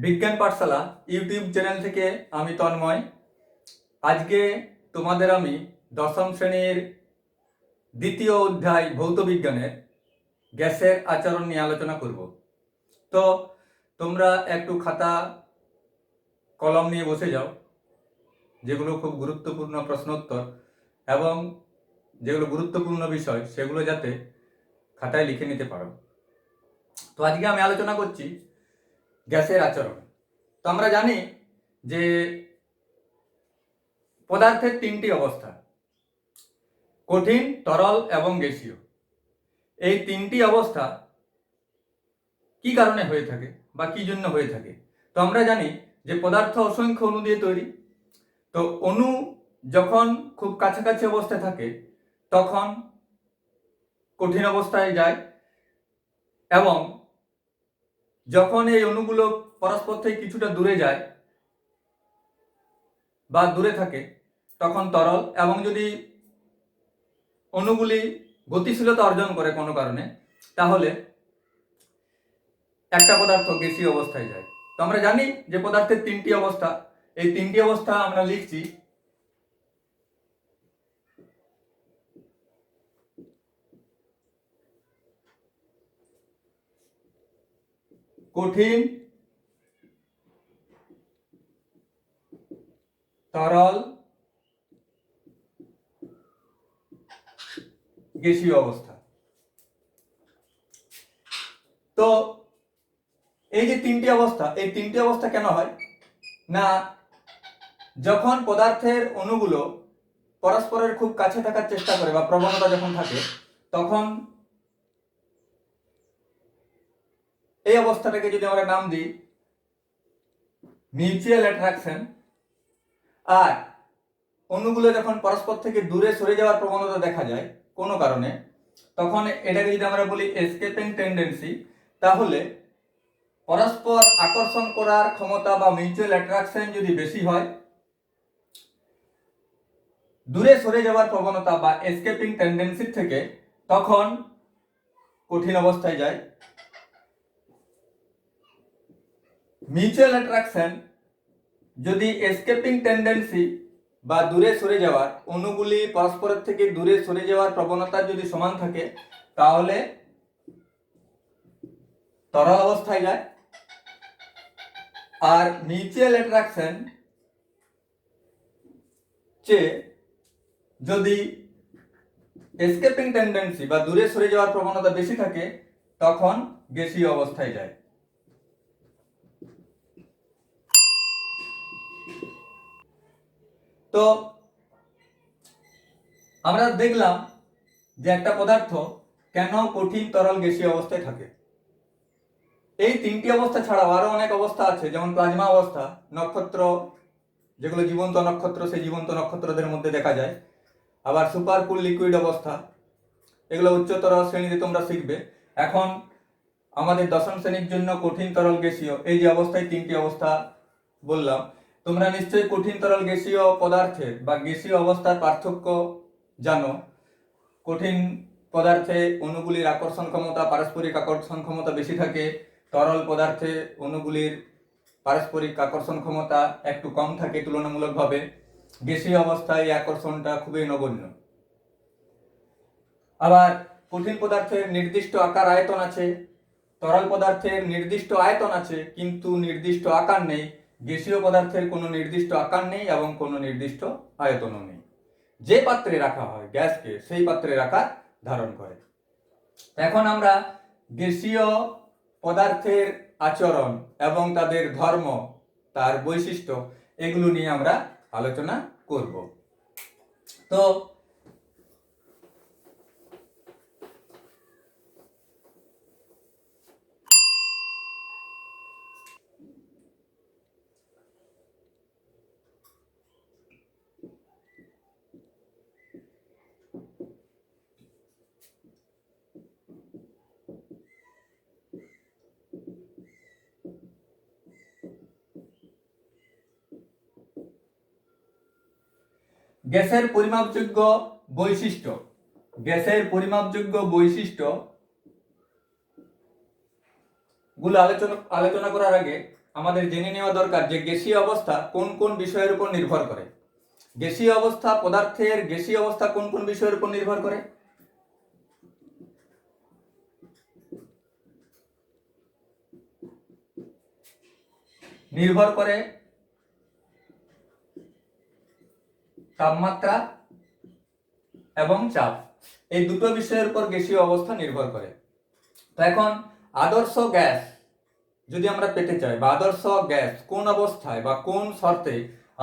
বিজ্ঞান পাঠশালা YouTube channel থেকে আমি তন্ময়। আজকে তোমাদের আমি দশম শ্রেণীর দ্বিতীয় অধ্যায় ভৌত বিজ্ঞানের গ্যাসের আচরণ নিয়ে আলোচনা করব। তো তোমরা একটু খাতা কলম নিয়ে বসে যাও, যেগুলো খুব গুরুত্বপূর্ণ প্রশ্নোত্তর এবং যেগুলো গুরুত্বপূর্ণ বিষয় সেগুলো যাতে খাতায় লিখে নিতে পারো। তো আজকে আমি আলোচনা করছি গ্যাসের আচরণ। তো আমরা জানি যে পদার্থের তিনটি অবস্থা, কঠিন, তরল এবং গ্যাসীয়। এই তিনটি অবস্থা কি কারণে হয়ে থাকে বা কি জন্য হয়ে থাকে? তো আমরা জানি যে পদার্থ অসংখ্য অণু দিয়ে তৈরি। তো অণু যখন খুব কাছাকাছি অবস্থায় থাকে তখন কঠিন অবস্থায় যায়, এবং যখন এই অণুগুলো পরস্পর থেকে কিছুটা দূরে যায় বা দূরে থাকে তখন তরল, এবং যদি অণুগুলি গতিশীলতা অর্জন করে কোনো কারণে তাহলে একটা পদার্থ গ্যাসীয় অবস্থায় যায়। তো আমরা জানি যে পদার্থের তিনটি অবস্থা, এই তিনটি অবস্থা আমরা লিখছি কঠিন, তরল, গ্যাসীয় অবস্থা। তো এই যে তিনটি অবস্থা, এই তিনটি অবস্থা কেন হয় না, যখন পদার্থের অণুগুলো পরস্পরের খুব কাছে থাকার চেষ্টা করে বা প্রবণতা যখন থাকে তখন এই অবস্থাটাকে যদি আমরা নাম দিই মিউচুয়াল অ্যাট্রাকশন, আর অণুগুলো যখন পরস্পর থেকে দূরে সরে যাওয়ার প্রবণতা দেখা যায় কোনো কারণে তখন এটাকে যদি আমরা বলি এসকেপিং টেন্ডেন্সি, তাহলে পরস্পর আকর্ষণ করার ক্ষমতা বা মিউচুয়াল অ্যাট্রাকশন যদি বেশি হয়, দূরে সরে যাওয়ার প্রবণতা বা এসকেপিং টেন্ডেন্সি থেকে তখন কঠিন অবস্থায় যায়। মিউচুয়াল অ্যাট্রাকশন যদি এসকেপিং টেন্ডেন্সি বা দূরে সরে যাওয়ার, অণুগুলি পরস্পরের থেকে দূরে সরে যাওয়ার প্রবণতা যদি সমান থাকে তাহলে তরল অবস্থায় যায়। আর মিউচুয়াল অ্যাট্রাকশন চেয়ে যদি এসকেপিং টেন্ডেন্সি বা দূরে সরে যাওয়ার প্রবণতা বেশি থাকে তখন গ্যাসীয় অবস্থায় যায়। তো আমরা দেখলাম যে একটা পদার্থ কেন কঠিন, তরল, গ্যাসীয় অবস্থায় থাকে। এই তিনটি অবস্থা ছাড়াও আরো অনেক অবস্থা আছে, যেমন প্লাজমা অবস্থা, নক্ষত্র, যেগুলো জীবন্ত নক্ষত্র, সেই জীবন্ত নক্ষত্রদের মধ্যে দেখা যায়। আবার সুপার কুল লিকুইড অবস্থা, এগুলো উচ্চতর শ্রেণীতে তোমরা শিখবে। এখন আমাদের দশম শ্রেণীর জন্য কঠিন, তরল, গ্যাসীয়, এই যে অবস্থায় তিনটি অবস্থা বললাম, তোমরা নিশ্চয়ই কঠিন, তরল, গ্যাসীয় পদার্থের বা গ্যাসীয় অবস্থার পার্থক্য জানো। কঠিন পদার্থে অণুগুলির আকর্ষণ ক্ষমতা, পারস্পরিক আকর্ষণ ক্ষমতা বেশি থাকে, তরল পদার্থে অণুগুলির পারস্পরিক আকর্ষণ ক্ষমতা একটু কম থাকে তুলনামূলকভাবে। গ্যাসীয় অবস্থায় এই আকর্ষণটা খুবই নগণ্য। আবার কঠিন পদার্থের নির্দিষ্ট আকার আয়তন আছে, তরল পদার্থের নির্দিষ্ট আয়তন আছে কিন্তু নির্দিষ্ট আকার নেই। গ্যাসীয় পদার্থের কোনো নির্দিষ্ট আকার নেই এবং কোনো নির্দিষ্ট আয়তনও নেই। যে পাত্রে রাখা হয় গ্যাসকে, সেই পাত্রের আকার ধারণ করে। এখন আমরা গ্যাসীয় পদার্থের আচরণ এবং তাদের ধর্ম, তার বৈশিষ্ট্য, এগুলো নিয়ে আমরা আলোচনা করব। তো গ্যাসের পরিমাপযোগ্য বৈশিষ্ট্য, গ্যাসের পরিমাপযোগ্য বৈশিষ্ট্য গুলো আলোচনা করার আগে আমাদের জেনে নেওয়া দরকার যে গ্যাসীয় অবস্থা কোন কোন বিষয়ের উপর নির্ভর করে। গ্যাসীয় অবস্থা, পদার্থের গ্যাসীয় অবস্থা কোন কোন বিষয়ের উপর নির্ভর করে? নির্ভর করে তাপমাত্রা এবং চাপ, এই দুটো বিষয়ের উপর গ্যাসীয় অবস্থা নির্ভর করে। তো এখন আদর্শ গ্যাস যদি আমরা পেতে চাই, বা আদর্শ গ্যাস কোন অবস্থায় বা কোন শর্তে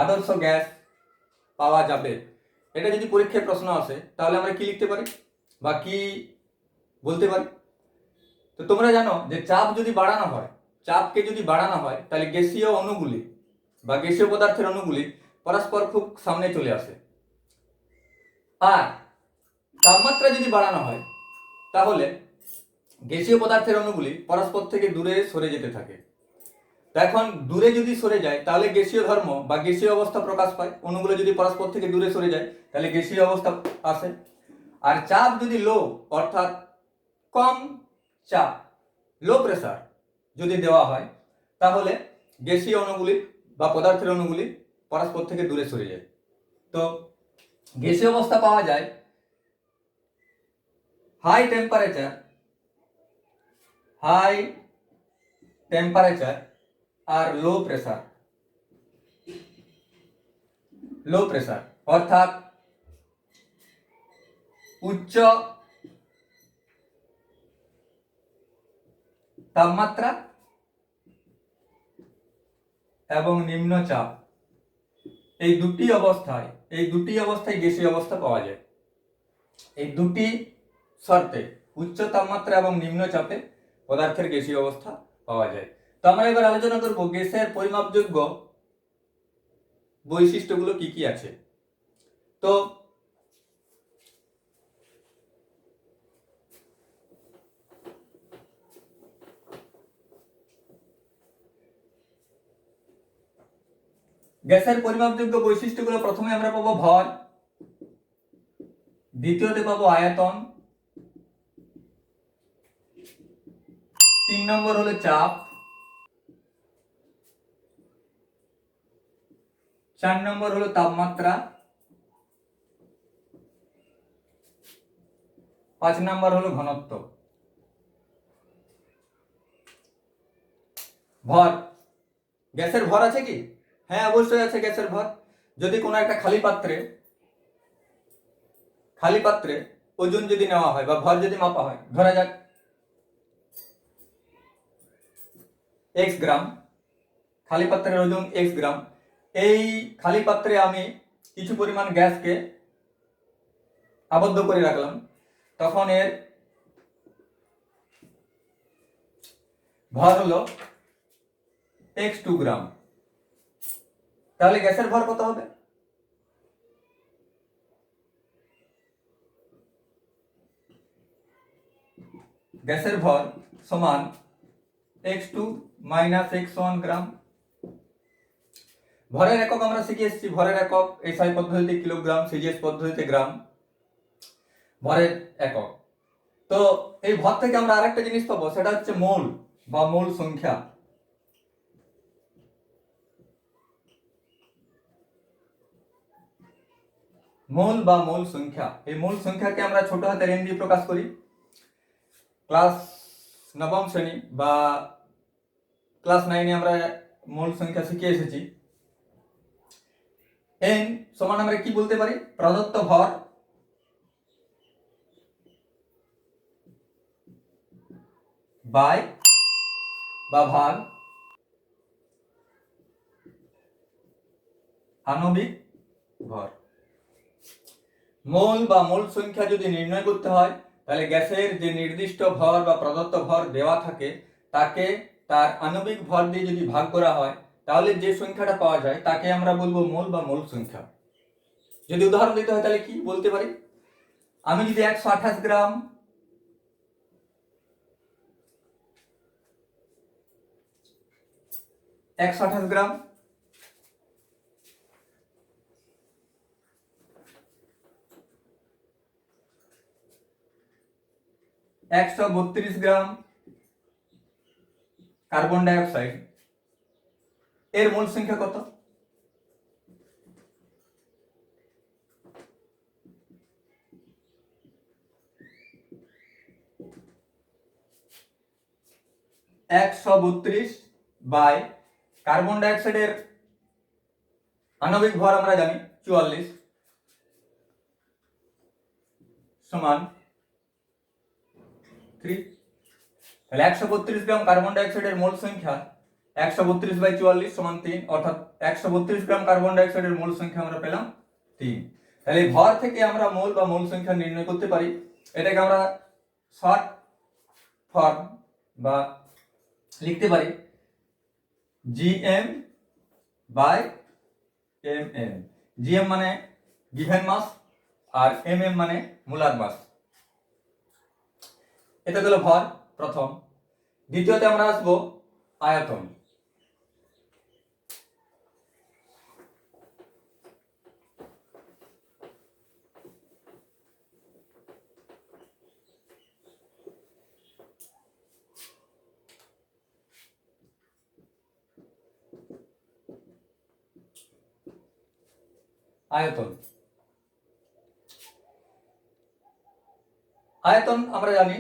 আদর্শ গ্যাস পাওয়া যাবে, এটা যদি পরীক্ষায় প্রশ্ন আসে তাহলে আমরা কি লিখতে পারি বা কি বলতে পারি? তো তোমরা জানো যে চাপ যদি বাড়ানো হয়, চাপকে যদি বাড়ানো হয় তাহলে গ্যাসীয় অণুগুলি বা গ্যাসীয় পদার্থের অণুগুলি পরস্পর খুব সামনে চলে আসে। আর তাপমাত্রা যদি বাড়ানো হয় তাহলে গ্যাসীয় পদার্থের অণুগুলি পরস্পর থেকে দূরে সরে যেতে থাকে। তো এখন দূরে যদি সরে যায় তাহলে গ্যাসীয় ধর্ম বা গ্যাসীয় অবস্থা প্রকাশ পায়। অণুগুলো যদি পরস্পর থেকে দূরে সরে যায় তাহলে গ্যাসীয় অবস্থা আসে। আর চাপ যদি লো, অর্থাৎ কম চাপ, লো প্রেসার যদি দেওয়া হয় তাহলে গ্যাসীয় অণুগুলি বা পদার্থের অণুগুলি পরস্পর থেকে দূরে সরে যায়। তো গ্যাসীয় অবস্থা পাওয়া যায় হাই টেম্পারেচার আর লো প্রেসার অর্থাৎ উচ্চ তাপমাত্রা এবং নিম্ন চাপ, এই দুটি অবস্থায় গ্যাসীয় অবস্থা পাওয়া যায়। এই দুটি শর্তে, উচ্চ তাপমাত্রা এবং নিম্ন চাপে পদার্থের গ্যাসীয় অবস্থা পাওয়া যায়। তো আমরা এবার আলোচনা করব গ্যাসের পরিমাপযোগ্য বৈশিষ্ট্যগুলো কি কি আছে। তো গ্যাসের পরিমাপযোগ্য বৈশিষ্ট্যগুলো প্রথমে আমরা পাবো ভর, দ্বিতীয়তে পাবো আয়তন, 3 নম্বর হলো চাপ, 4 নম্বর হলো তাপমাত্রা, 5 নম্বর হলো ঘনত্ব। ভর, গ্যাসের ভর আছে কি? হ্যাঁ, অবশ্যই আছে গ্যাসের ভর। যদি কোনো একটা খালি পাত্রে ওজন যদি নেওয়া হয় বা ভর যদি মাপা হয়, ধরা যাক x গ্রাম, খালি পাত্রের ওজন x গ্রাম। এই খালি পাত্রে আমি কিছু পরিমাণ গ্যাসকে আবদ্ধ করে রাখলাম, তখন এর ভর হলো x2 গ্রাম। তাহলে গ্যাসের ভর কত হবে? গ্যাসের ভর সমান x2 মাইনাস x1 গ্রাম। ভরের একক আমরা শিখে এসেছি, ভরের একক এসআই পদ্ধতিতে কিলোগ্রাম, সিজিএস পদ্ধতিতে গ্রাম ভরের একক। তো এই ভর থেকে আমরা আরেকটা জিনিস পাবো, সেটা হচ্ছে মোল বা মোল সংখ্যা। মোল বা মোল সংখ্যা, এই মোল সংখ্যাকে আমরা ছোট হাতের এন দিয়ে প্রকাশ করি। ক্লাস নবম শ্রেণী বা ক্লাস 9-এ আমরা মোল সংখ্যা শিখে এসেছি। এন সমান আমরা কি বলতে পারি? প্রদত্ত ভর বাই বা ভাগ আণবিক ভর। মোল বা মোল সংখ্যা যদি নির্ণয় করতে হয় তাহলে গ্যাসের যে নির্দিষ্ট ভর বা প্রদত্ত ভর দেওয়া থাকে তাকে তার আণবিক ভর দিয়ে যদি ভাগ করা হয় তাহলে যে সংখ্যাটা পাওয়া যায় তাকে আমরা বলবো মোল বা মোল সংখ্যা। যদি উদাহরণ দিতে হয় তাহলে কি বলতে পারি? আমি যদি 128 গ্রাম 128 গ্রাম 132 গ্রাম কার্বন ডাইঅক্সাইড এর মোল সংখ্যা কত? (132) বাই কার্বন ডাইঅক্সাইডের আণবিক ভর আমরা জানি 44 সমান 3। তাহলে 132 গ্রাম কার্বন ডাইঅক্সাইডের মোল সংখ্যা 132/44 সমান 3, অর্থাৎ 132 গ্রাম কার্বন ডাইঅক্সাইডের মোল সংখ্যা আমরা পেলাম 3। তাহলে এই ভর থেকে আমরা মোল বা মোল সংখ্যা নির্ণয় করতে পারি। এটাকে আমরা শর্ট ফর্ম বা লিখতে পারি GM/mm। GM মানে গিভেন মাস আর mm মানে মোলার মাস। এটা হলো ভর প্রথম। দ্বিতীয়তে আমরা আসবো আয়তন। আয়তন আয়তন আমরা জানি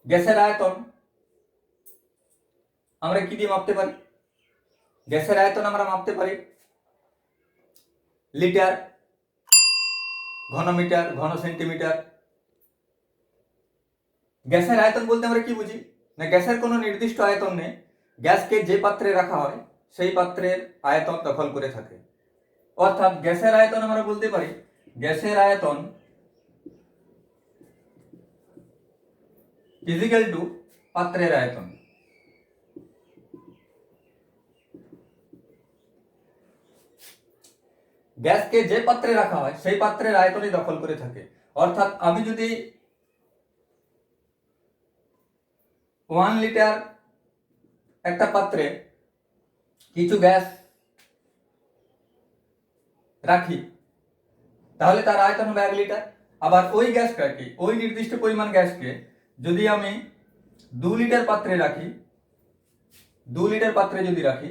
গ্যাসের আয়তন আমরা কি দিয়ে মাপতে পারি? গ্যাসের আয়তন আমরা মাপতে পারি লিটার, ঘনমিটার, ঘন সেন্টিমিটার। গ্যাসের আয়তন বলতে আমরা কি বুঝি? না, গ্যাসের কোনো নির্দিষ্ট আয়তন নেই, গ্যাসকে যে পাত্রে রাখা হয় সেই পাত্রের আয়তন দখল করে থাকে। অর্থাৎ গ্যাসের আয়তন আমরা বলতে পারি গ্যাসের আয়তন ইজিক্যাল টু পাত্রের আয়তন। গ্যাসকে যে পাত্রে রাখা হয় সেই পাত্রের আয়তনই দখল করে থাকে। অর্থাৎ আমি যদি 1 লিটার একটা পাত্রে কিছু গ্যাস রাখি, তাহলে তার আয়তন হবে 1 লিটার। আবার ওই গ্যাসটাকে, ওই নির্দিষ্ট পরিমাণ গ্যাসকে যদি আমি 2 লিটার পাত্রে রাখি, 2 লিটার পাত্রে যদি রাখি,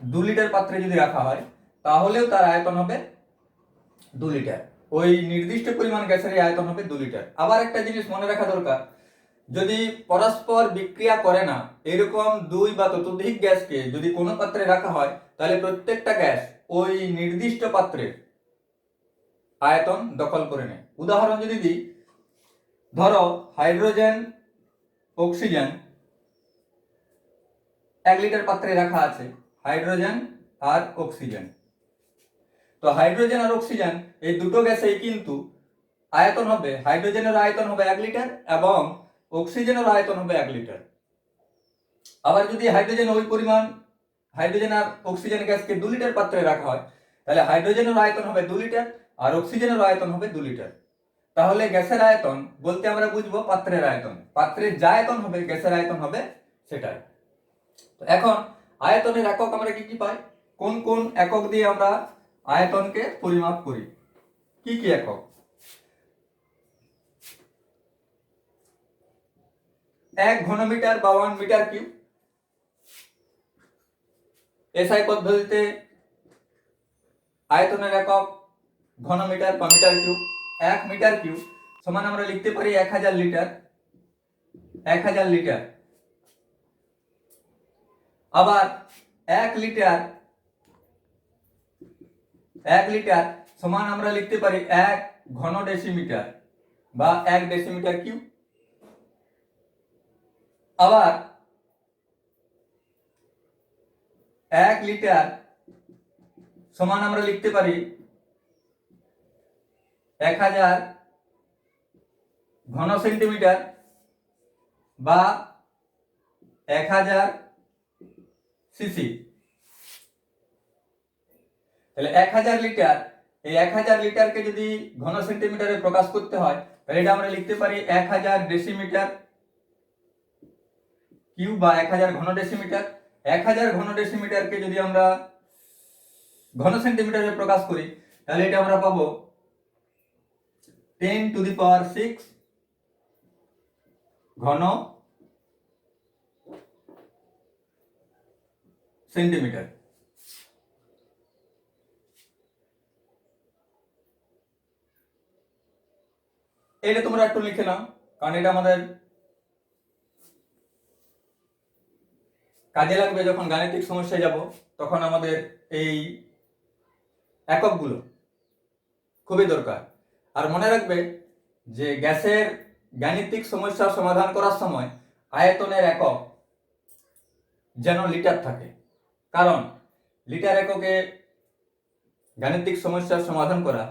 দু লিটার পাত্রে যদি রাখা হয় তাহলেও তার আয়তন হবে 2 লিটার। ওই নির্দিষ্ট পরিমাণ গ্যাসের আয়তন হবে 2 লিটার। আবার একটা জিনিস মনে রাখা দরকার, যদি পরস্পর বিক্রিয়া করে না এরকম 2 বা ততোধিক গ্যাসকে যদি কোনো পাত্রে রাখা হয় তাহলে প্রত্যেকটা গ্যাস ওই নির্দিষ্ট পাত্রের আয়তন দখল করে নেয়। উদাহরণ যদি দিই, ধরো হাইড্রোজেন, অক্সিজেন 1 লিটার পাত্রে রাখা আছে, হাইড্রোজেন আর অক্সিজেন। তো হাইড্রোজেন আর অক্সিজেন এই দুটো গ্যাসেই কিন্তু আয়তন হবে, হাইড্রোজেনের আয়তন হবে 1 লিটার এবং অক্সিজেনের আয়তন হবে 1 লিটার। আবার যদি হাইড্রোজেন ওই পরিমাণ হাইড্রোজেন আর অক্সিজেন গ্যাসকে 2 লিটার পাত্রে রাখা হয় তাহলে হাইড্রোজেনের আয়তন হবে 2 লিটার আর অক্সিজেনের আয়তন হবে 2 লিটার। তাহলে গ্যাসের আয়তন বলতে আমরা বুঝবো পাত্রের আয়তন, পাত্রের যা আয়তন হবে গ্যাসের আয়তন হবে সেটাই। তো এখন আয়তনের একক আমরা কি কি পাই? কোন কোন একক দিয়ে আমরা আয়তনকে পরিমাপ করি? কি কি একক? 1 ঘনমিটার বা 1 মিটার কিউব। এসআই পদ্ধতিতে আয়তনের একক ঘনমিটার বা মিটার কিউব। 1 মিটার কিউব সমান আমরা লিখতে পারি 1000 লিটার। 1000 লিটার। আবার 1 লিটার সমান আমরা লিখতে পারি 1 ঘন ডেসিমিটার বা 1 ডেসিমিটার কিউব। আবার 1 লিটার সমান আমরা লিখতে পারি 1000 ঘন সেন্টিমিটার বা 1000 সিসি। তাহলে 1000 লিটার, এই 1000 লিটারকে যদি ঘন সেন্টিমিটারে প্রকাশ করতে হয় তাহলে এটা আমরা লিখতে পারি 1000 ডেসিমিটার কিউব বা 1000 ঘন ডেসিমিটার। 1000 ঘন ডেসিমিটারকে যদি আমরা ঘন সেন্টিমিটারে প্রকাশ করি তাহলে এটা আমরা পাবো 10 টু দি পাওয়ার 6 ঘন সেন্টিমিটার। এটা তোমরা একটু লিখে নাও, কারণ এটা আমাদের কাজে লাগবে। যখন গাণিতিক সমস্যায় যাব তখন আমাদের এই এককগুলো খুবই দরকার। আর মনে রাখবে যে গ্যাসের গাণিতিক সমস্যা সমাধান করার সময় আয়তনের একক যেন লিটার থাকে, কারণ লিটার এককে গাণিতিক সমস্যার সমাধান করা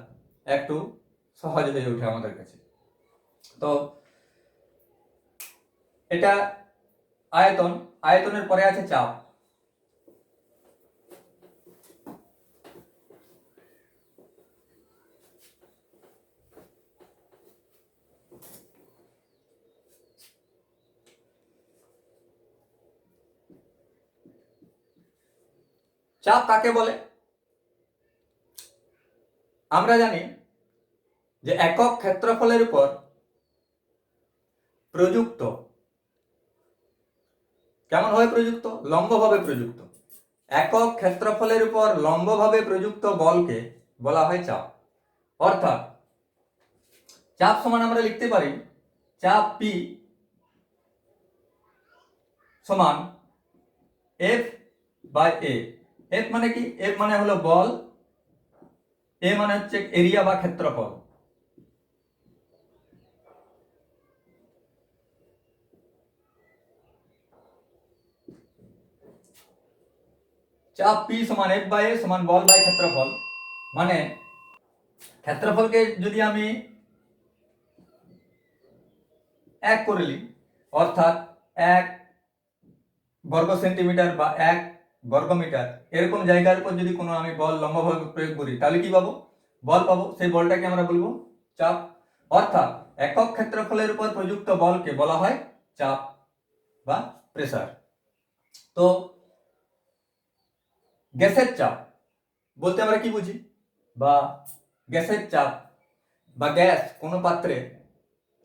একটু সহজ হয়ে ওঠে আমাদের কাছে। তো এটা আয়তন, আয়তনের পরে আছে চাপ। চাপ কাকে বলে? আমরা জানি যে একক ক্ষেত্রফলের উপর প্রযুক্ত, কেমন ভাবে প্রযুক্ত? লম্বভাবে প্রযুক্ত। একক ক্ষেত্রফলের উপর লম্বভাবে প্রযুক্ত বলকে বলা হয় চাপ। অর্থাৎ চাপ সমান আমরা লিখতে পারি চাপ P সমান F বাই A। F মানে কি? F মানে হলো বল, A মানে হচ্ছে এরিয়া বা ক্ষেত্রফল। চাপ P সমান F বাই A সমান বল বাই ক্ষেত্রফল। মানে ক্ষেত্রফলকে যদি আমি 1 করে নিই, অর্থাৎ 1 বর্গ সেন্টিমিটার বা 1 বর্গ মিটার, এরকম জায়গার উপর যদি কোনো আমি বল লম্বভাবে প্রয়োগ করি তাহলে কি পাবো? বল পাবো। সেই বলটাকে আমরা বলবো চাপ। অর্থাৎ একক ক্ষেত্রফলের উপর প্রযুক্ত বলকে বলা হয় চাপ বা প্রেসার। তো গ্যাসের চাপ বলতে আমরা কি বুঝি? বা গ্যাসের চাপ বা গ্যাস কোনো পাত্রে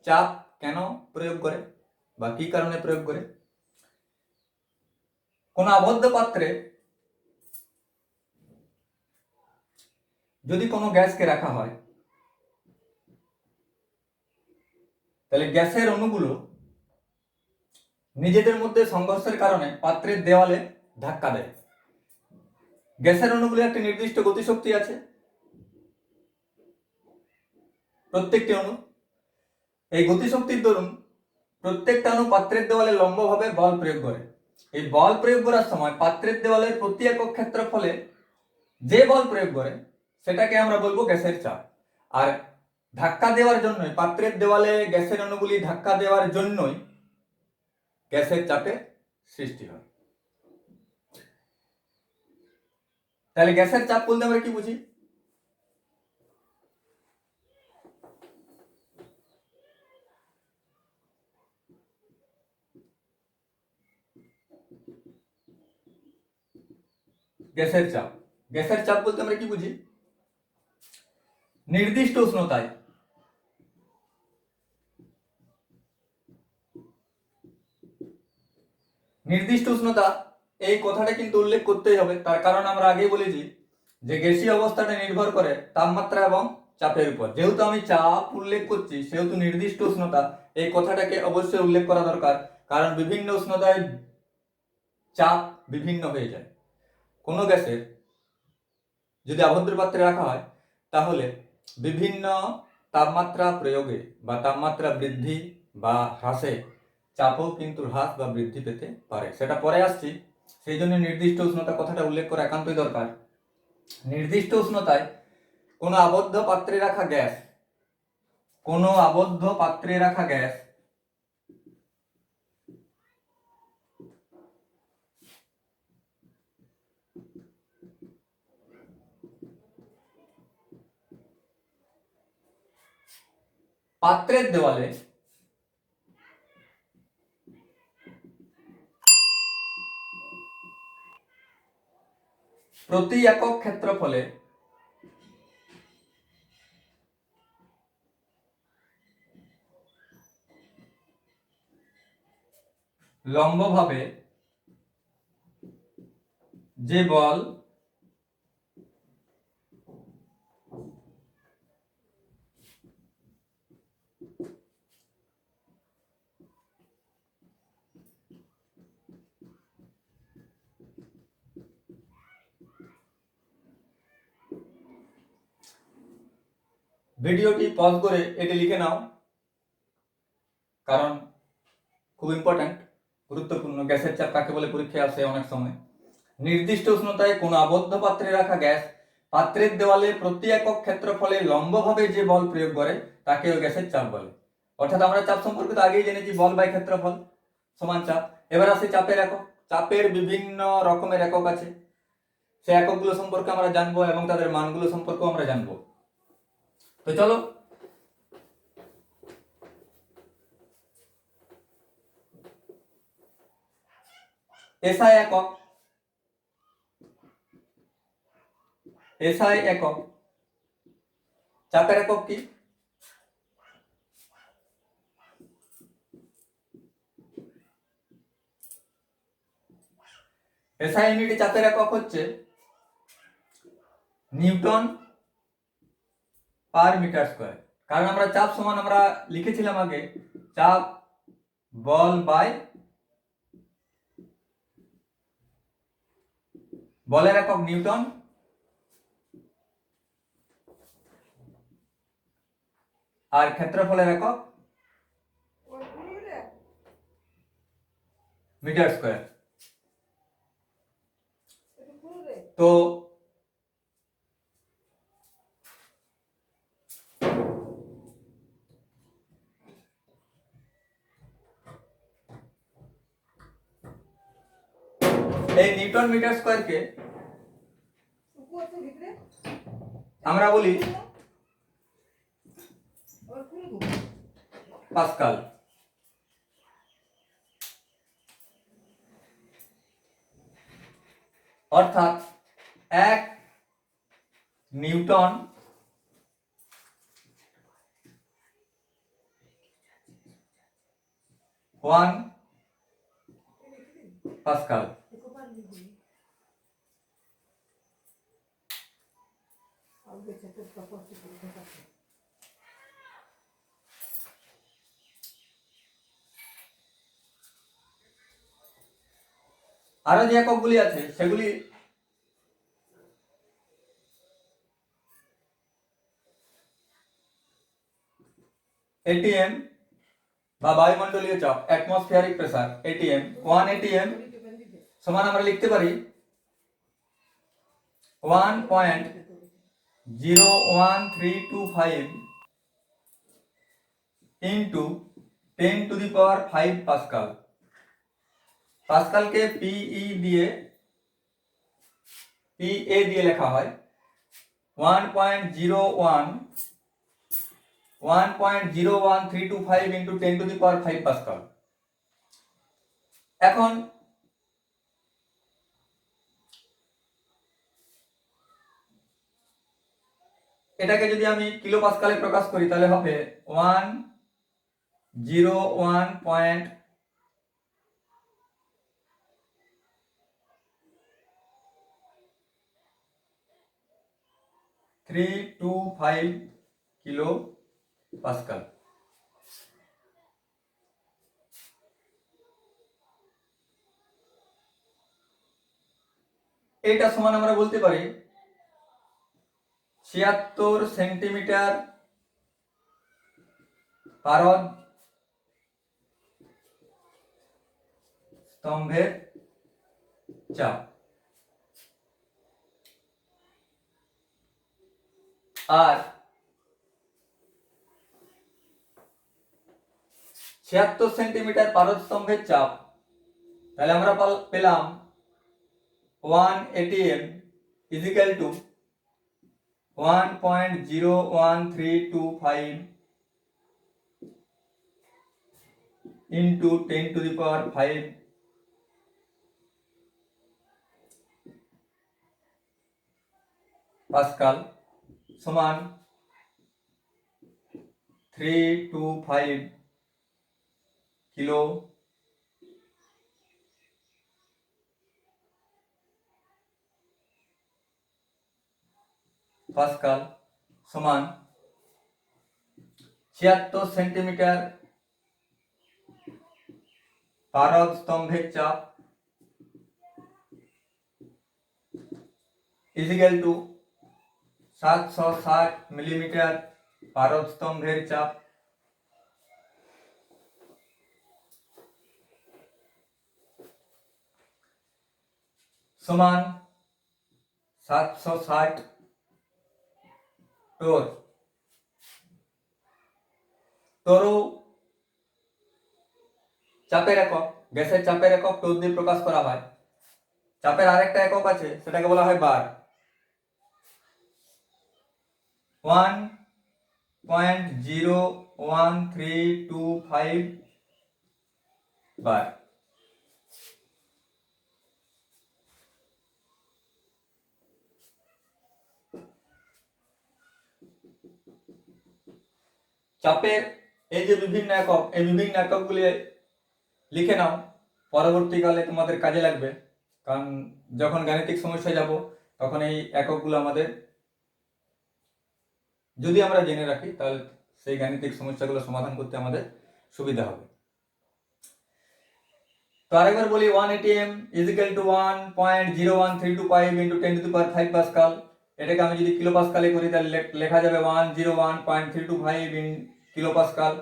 চাপ কেন প্রয়োগ করে বা কি কারণে প্রয়োগ করে? কোন আবদ্ধ পাত্রে যদি কোনো গ্যাসকে রাখা হয় তাহলে গ্যাসের অণুগুলো নিজেদের মধ্যে সংঘর্ষের কারণে পাত্রের দেওয়ালে ধাক্কা দেয়। গ্যাসের অণুগুলো একটা নির্দিষ্ট গতিশক্তি আছে, প্রত্যেকটি অণু। এই গতিশক্তির দরুন প্রত্যেকটা অণু পাত্রের দেওয়ালে লম্বভাবে বল প্রয়োগ করে। এই বল প্রয়োগ করার সময় পাত্রের দেওয়ালের প্রতি একক ক্ষেত্রফলে যে বল প্রয়োগ করে সেটাকে আমরা বলবো গ্যাসের চাপ। আর ধাক্কা দেওয়ার জন্যই, পাত্রের দেওয়ালে গ্যাসের অণুগুলি ধাক্কা দেওয়ার জন্যই গ্যাসের চাপের সৃষ্টি হয়। তাহলে গ্যাসের চাপ বলতে আমরা কি বুঝি? গ্যাসের চাপ, গ্যাসের চাপ বলতে আমরা কি বুঝি? নির্দিষ্ট উষ্ণতায় নির্দিষ্ট উষ্ণতা, এই কথাটা কিন্তু উল্লেখ করতেই হবে। তার কারণ আমরা আগেই বলেছি যে গ্যাসীয় অবস্থাটা নির্ভর করে তাপমাত্রা এবং চাপের উপর। যেহেতু আমি চাপ উল্লেখ করছি সেহেতু নির্দিষ্ট উষ্ণতা এই কথাটাকে অবশ্যই উল্লেখ করা দরকার, কারণ বিভিন্ন উষ্ণতায় চাপ বিভিন্ন হয়ে যায়। কোনো গ্যাসের যদি আবদ্ধ পাত্রে রাখা হয় তাহলে বিভিন্ন তাপমাত্রা প্রয়োগে বা তাপমাত্রা বৃদ্ধি বা হ্রাসে চাপও কিন্তু হ্রাস বা বৃদ্ধি পেতে পারে। সেটা পরে আসছি। সেই জন্য নির্দিষ্ট উষ্ণতা কথাটা উল্লেখ করা একান্তই দরকার। নির্দিষ্ট উষ্ণতায় কোনো আবদ্ধ পাত্রে রাখা গ্যাস, কোনো আবদ্ধ পাত্রে রাখা গ্যাস পাত্রের দেওয়ালে প্রতি একক ক্ষেত্রফলে লম্বভাবে যে বল ভিডিওটি পজ করে এটি লিখে নাও, কারণ খুব ইম্পর্ট্যান্ট, গুরুত্বপূর্ণ। গ্যাসের চাপ কাকে বলে পরীক্ষায় আসে অনেক সময়। নির্দিষ্ট উষ্ণতায় কোনো আবদ্ধ পাত্রে রাখা গ্যাস পাত্রের দেওয়ালে প্রতি একক ক্ষেত্রফলে লম্বভাবে যে বল প্রয়োগ করে তাকে ওই গ্যাসের চাপ বলে। অর্থাৎ আমরা চাপ সম্পর্কে তো আগেই জেনেছি, বল বাই ক্ষেত্রফল সমান চাপ। এবার আসে চাপের একক। চাপের বিভিন্ন রকমের একক আছে, সেই এককগুলো সম্পর্কে আমরা জানবো এবং তাদের মানগুলো সম্পর্কেও আমরা জানবো। তো চলো, এসআই একক। এসআই একক চাপের একক কি? এসআই ইউনিটে চাপের একক হচ্ছে নিউটন পার মিটার স্কয়ার। কারণ আমরা চাপ সমান আমরা লিখেছিলাম আগে, চাপ বল বাই বলের একক নিউটন আর ক্ষেত্রফলের একক মিটার স্কয়ার। তো এই নিউটন মিটার স্কয়ারকে আমরা বলি পাস্কাল। অর্থাৎ 1 নিউটন ওয়ান পাস্কাল। আরো যে এককগুলি আছে সেগুলি এটিএম বা বায়ুমণ্ডলীয় চাপ, অ্যাটমসফিয়ারিক প্রেসার, এটিএম। 1 এটিএম সমান আমরা লিখতে পারি 1.01325 ইন্টু 10⁵ পাস্কাল। পাস্কালকে পিই দিয়ে লেখা হয় 1.01325 ইন্টু 10⁵ পাস্কাল। এখন এটাকে যদি আমি কিলো পাস্কালে প্রকাশ করি তাহলে হবে 1.0325 কিলো পাস্কাল। এটা সমান আমরা বলতে পারি 76 সেন্টিমিটার পারদ স্তম্ভের চাপ। আর 76 সেন্টিমিটার পারদ স্তম্ভের চাপ, তাহলে আমরা পেলাম 1 atm equal to 1.01325 into 10⁵ pascal সমান 325 কিলো পাস্কাল সমান 76 সেন্টিমিটার পারদ স্তম্ভের চাপ ইজিক্যাল টু 760 মিলিমিটার পারদ স্তম্ভের চাপ সমান 760 টোর। তোরও চাপের একক, গ্যাসের চাপের একক টোর দিয়ে প্রকাশ করা হয়। চাপের আরেকটা একক আছে, সেটাকে বলা হয় বার। 1.01325 বার। চাপের এই যে বিভিন্ন একক, এই বিভিন্ন এককগুলি লিখে নাও, পরবর্তীকালে তোমাদের কাজে লাগবে। কারণ যখন গাণিতিক সমস্যায় যাব তখন এই এককগুলো আমাদের যদি আমরা জেনে রাখি তাহলে সেই গাণিতিক সমস্যাগুলো সমাধান করতে আমাদের সুবিধা হবে। তো আরেকবার বলি, 1 atm is equal two 1.01325 into 10⁵ Pascal. এটাকে আমি যদি কিলো পাস্কালে করি তাহলে লেখা যাবে 101.325 in kilo pascal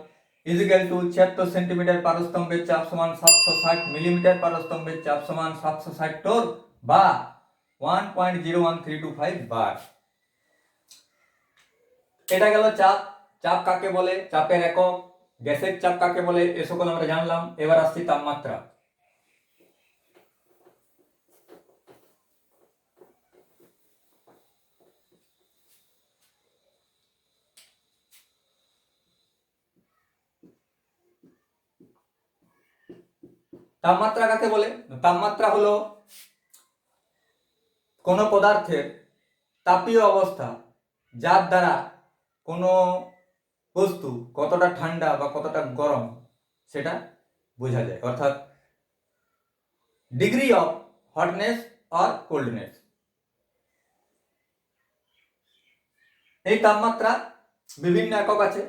is equal to 76 centimetre পারস্তম্ভের চাপ সমান 760 মিলিমিটার পারস্তম্ভের চাপ সমান 760 টোর বা 1.01325 বার। এটা গেল চাপ। চাপ কাকে বলে, চাপের একক, গ্যাসের চাপ কাকে বলে, এ সকল আমরা জানলাম। এবার আসছি তাপমাত্রা। তাপমাত্রা কাকে বলে? তাপমাত্রা হলো কোন পদার্থের তাপীয় অবস্থা, যার দ্বারা কোনো বস্তু কতটা ঠান্ডা বা কতটা গরম সেটা বোঝা যায়, অর্থাৎ ডিগ্রি অফ হটনেস আর কোল্ডনেস। এই তাপমাত্রা বিভিন্ন একক আছে।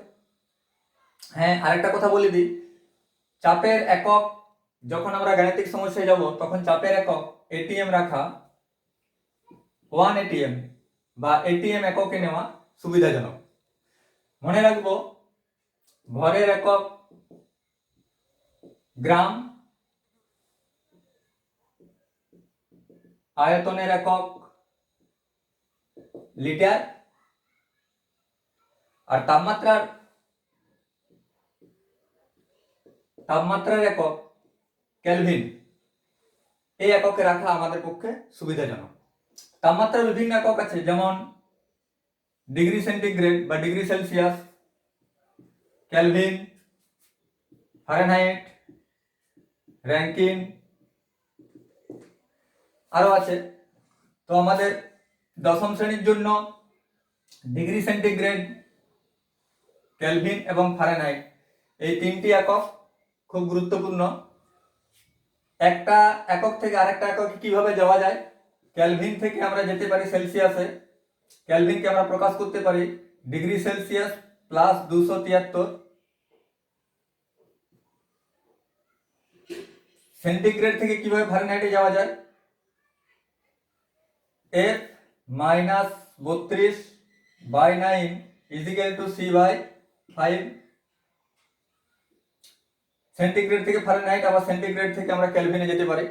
হ্যাঁ, আরেকটা কথা বলে দিই, চাপের একক যখন আমরা গাণিতিক সমস্যায় যাব তখন চাপের একক এটিএম রাখা 1 atm বা এটিএম এককে নেওয়া সুবিধাজনক। মনে রাখবো, ভরের একক গ্রাম, আয়তনের একক লিটার, আর তাপমাত্রার একক কেলভিন। এই এককে রাখা আমাদের পক্ষে সুবিধাজনক। তাপমাত্রার বিভিন্ন একক আছে, যেমন ডিগ্রি সেন্টিগ্রেড বা degree Celsius, Kelvin, Fahrenheit, Rankine, আরো আছে। তো আমাদের দশম শ্রেণীর জন্য ডিগ্রি সেন্টিগ্রেড, কেলভিন এবং ফারেনহাইট এই তিনটি একক খুব গুরুত্বপূর্ণ। একটা একক থেকে আরেকটা একক কিভাবে যাওয়া যায়, কেলভিন থেকে আমরা যেতে পারি সেলসিয়াসে। কেলভিনকে আমরা প্রকাশ করতে পারি ডিগ্রি সেলসিয়াস প্লাস 273। সেন্টিগ্রেড থেকে কিভাবে ফারেনহাইটে যাওয়া যায়, F minus 32/9 equal to C/5। Centigrade থেকে ফারেনহাইট, আবার সেন্টিগ্রেড থেকে আমরা কেলভিনে যেতে পারি।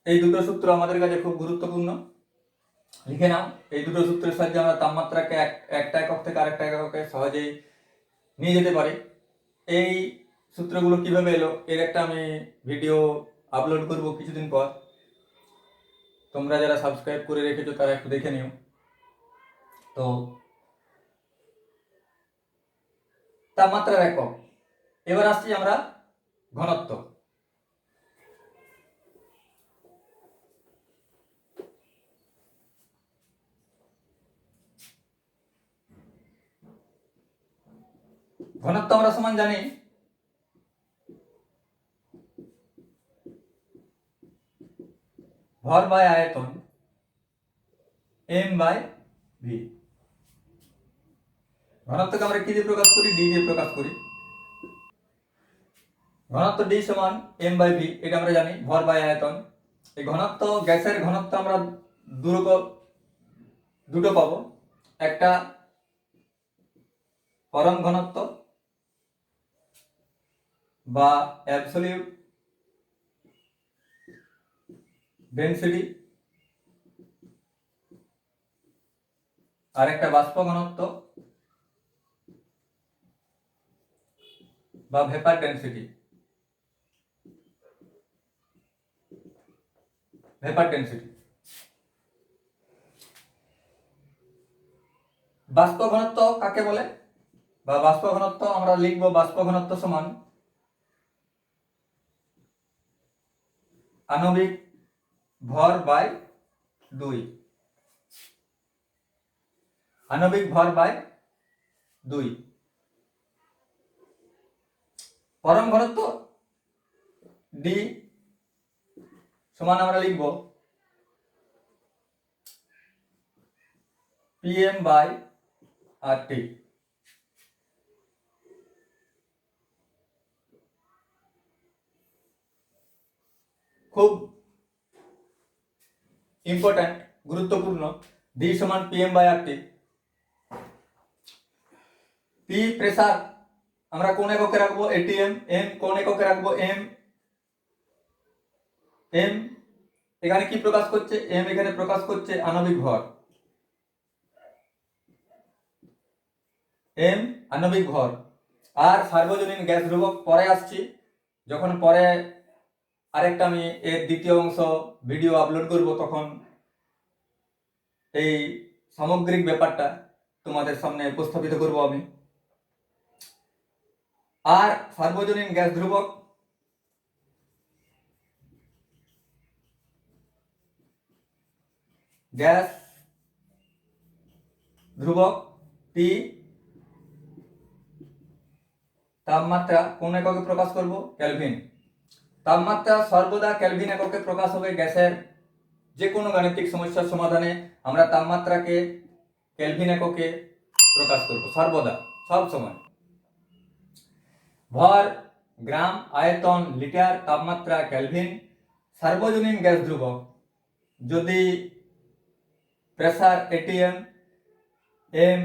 এই দুটো সূত্র আমাদের কাছে খুব গুরুত্বপূর্ণ, লিখে নাও। এই দুটো সূত্রের সাহায্যে আমরা তাপমাত্রাকে একটা একক থেকে আরেকটা এককে সহজেই নিয়ে যেতে পারি। এই সূত্রগুলো কিভাবে এলো এর একটা আমি ভিডিও আপলোড করব কিছুদিন পর। তোমরা যারা সাবস্ক্রাইব করে রেখেছো তারা একটু দেখে নিও। তো তাপমাত্রার একক। এবার আসছি আমরা ঘনত্ব। ঘনত্ব আমরা সমান জানি ভর বাই আয়তন এম বাই ভি। ঘনত্বকে আমরা কি দিয়ে প্রকাশ করি? ডি দিয়ে প্রকাশ করি। ঘনত্ব ডি সমান এম বাই ভি, এটা আমরা জানি, ভর বাই আয়তন। এই ঘনত্ব, গ্যাসের ঘনত্ব আমরা দুটো পাবো, একটা পরম ঘনত্ব বা অ্যাবসলিউট ডেনসিটি, আর একটা বাষ্প ঘনত্ব বা ভেপার ডেনসিটি। বাষ্প ঘনত্ব কাকে বলে, বা বাষ্প ঘনত্ব আমরা লিখবো, বাষ্প ঘনত্ব সমান আণবিক ভর বাই 2। আণবিক ভর বাই 2। পরম ঘনত্ব ডি সমান আমরা লিখব পিএম বাই আর টি। খুব ইম্পর্ট্যান্ট, গুরুত্বপূর্ণ। ডি সমান PM by R T. P pressure আমরা কোন এককে রাখবো? এটিএম। এম কোন এককে রাখবো? এম। এম এখানে কি প্রকাশ করছে? এম এখানে প্রকাশ করছে আণবিক ভর। এম আণবিক ভর। আর সার্বজনীন গ্যাস ধ্রুবক পরে আসছি, যখন পরে আরেকটা আমি এর দ্বিতীয় অংশ ভিডিও আপলোড করব, তখন এই সামগ্রিক ব্যাপারটা তোমাদের সামনে উপস্থাপিত করব আমি। আর সার্বজনীন গ্যাস ধ্রুবক টি তাপমাত্রা কোন এককে প্রকাশ করব? কেলভিন। তাপমাত্রা সর্বদা কেলভিন এককে প্রকাশ হবে। গ্যাসের যে কোনো গাণিতিক সমস্যার সমাধানে আমরা তাপমাত্রাকে কেলভিন এককে প্রকাশ করব সর্বদা, সব সময়। ভর গ্রাম, আয়তন লিটার, তাপমাত্রা কেলভিন। সার্বজনীন গ্যাস ধ্রুবক যদি প্রেসার এটিএম, এম